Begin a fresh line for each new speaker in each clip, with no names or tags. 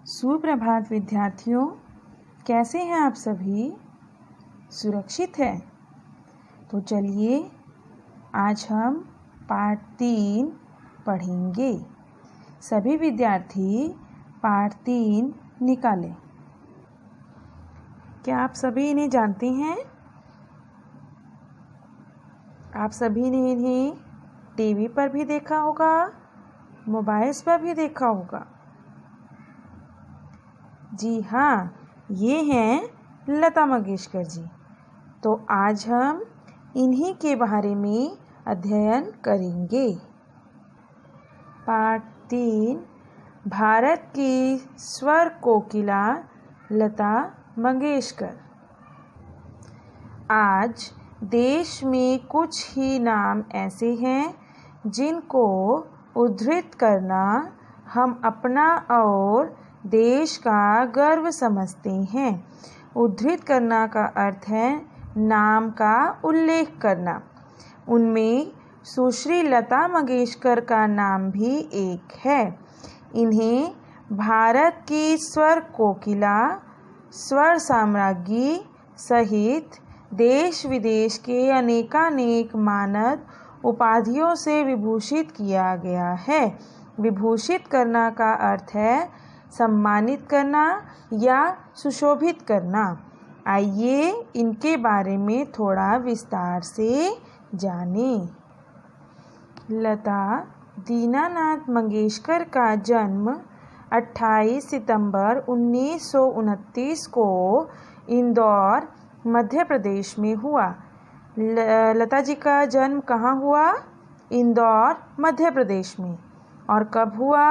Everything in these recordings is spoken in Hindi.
सुप्रभात विद्यार्थियों, कैसे हैं आप सभी? सुरक्षित हैं? तो चलिए आज हम पाठ 3 पढ़ेंगे। सभी विद्यार्थी पाठ 3 निकालें। क्या आप सभी इन्हें जानते हैं? आप सभी ने इन्हें टीवी पर भी देखा होगा, मोबाइल्स पर भी देखा होगा। जी हाँ, ये हैं लता मंगेशकर जी। तो आज हम इन्हीं के बारे में अध्ययन करेंगे। पाठ 3, भारत की स्वर कोकिला लता मंगेशकर। आज देश में कुछ ही नाम ऐसे हैं जिनको उद्धृत करना हम अपना और देश का गर्व समझते हैं। उद्धृत करना का अर्थ है नाम का उल्लेख करना। उनमें सुश्री लता मंगेशकर का नाम भी एक है। इन्हें भारत की स्वर कोकिला, स्वर साम्राज्ञी सहित देश विदेश के अनेकानेक मानद उपाधियों से विभूषित किया गया है। विभूषित करना का अर्थ है सम्मानित करना या सुशोभित करना। आइए इनके बारे में थोड़ा विस्तार से जानें। लता दीनानाथ मंगेशकर का जन्म 28 सितंबर 1929 को इंदौर, मध्य प्रदेश में हुआ। लता जी का जन्म कहाँ हुआ? इंदौर, मध्य प्रदेश में। और कब हुआ?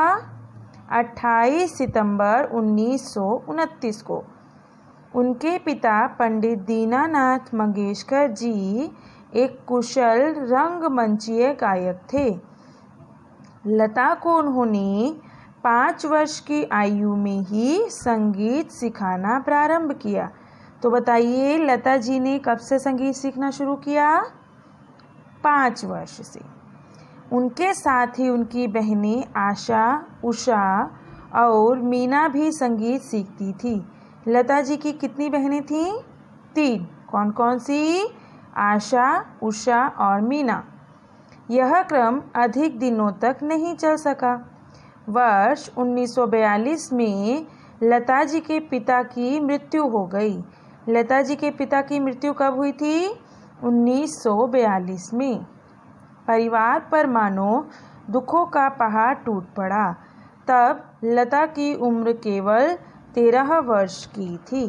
28 सितंबर 1929 को। उनके पिता पंडित दीनानाथ मंगेशकर जी एक कुशल रंगमंचीय गायक थे। लता को उन्होंने 5 वर्ष की आयु में ही संगीत सिखाना प्रारंभ किया। तो बताइए, लता जी ने कब से संगीत सीखना शुरू किया? 5 वर्ष से। उनके साथ ही उनकी बहनें आशा, उषा और मीना भी संगीत सीखती थी। लता जी की कितनी बहनें थीं? 3। कौन कौन सी? आशा, उषा और मीना। यह क्रम अधिक दिनों तक नहीं चल सका। वर्ष 1942 में लता जी के पिता की मृत्यु हो गई। लता जी के पिता की मृत्यु कब हुई थी? 1942 में। परिवार पर मानो दुखों का पहाड़ टूट पड़ा। तब लता की उम्र केवल 13 वर्ष की थी।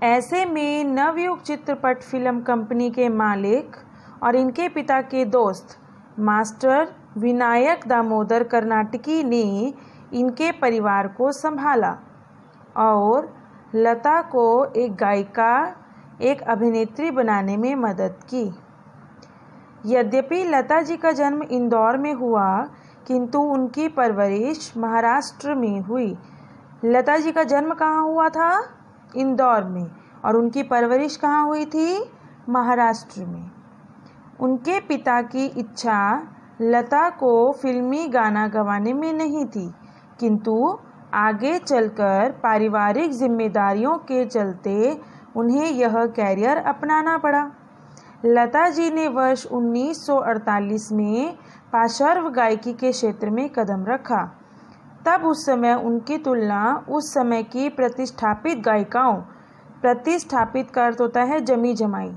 ऐसे में नवयुग चित्रपट फिल्म कंपनी के मालिक और इनके पिता के दोस्त मास्टर विनायक दामोदर कर्नाटकी ने इनके परिवार को संभाला और लता को एक गायिका, एक अभिनेत्री बनाने में मदद की। यद्यपि लता जी का जन्म इंदौर में हुआ, किंतु उनकी परवरिश महाराष्ट्र में हुई। लता जी का जन्म कहाँ हुआ था? इंदौर में। और उनकी परवरिश कहाँ हुई थी? महाराष्ट्र में। उनके पिता की इच्छा लता को फिल्मी गाना गवाने में नहीं थी, किंतु आगे चलकर पारिवारिक जिम्मेदारियों के चलते उन्हें यह कैरियर अपनाना पड़ा। लता जी ने वर्ष 1948 में पार्श्व गायकी के क्षेत्र में कदम रखा। तब उस समय उनकी तुलना उस समय की प्रतिष्ठापित गायिकाओं, प्रतिष्ठापित का अर्थ होता है जमी जमाई,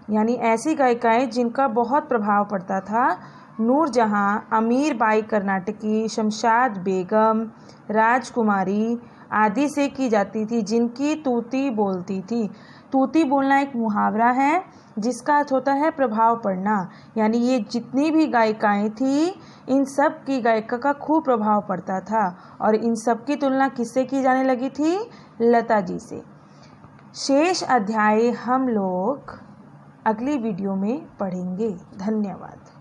यानी ऐसी गायिकाएं जिनका बहुत प्रभाव पड़ता था, नूरजहां, अमीर बाई कर्नाटकी, शमशाद बेगम, राजकुमारी आदि से की जाती थी, जिनकी तूती बोलती थी। तूती बोलना एक मुहावरा है जिसका अर्थ होता है प्रभाव पड़ना। यानी ये जितनी भी गायिकाएं थी, इन सब की गायिका का खूब प्रभाव पड़ता था और इन सब की तुलना किससे की जाने लगी थी? लता जी से। शेष अध्याय हम लोग अगली वीडियो में पढ़ेंगे। धन्यवाद।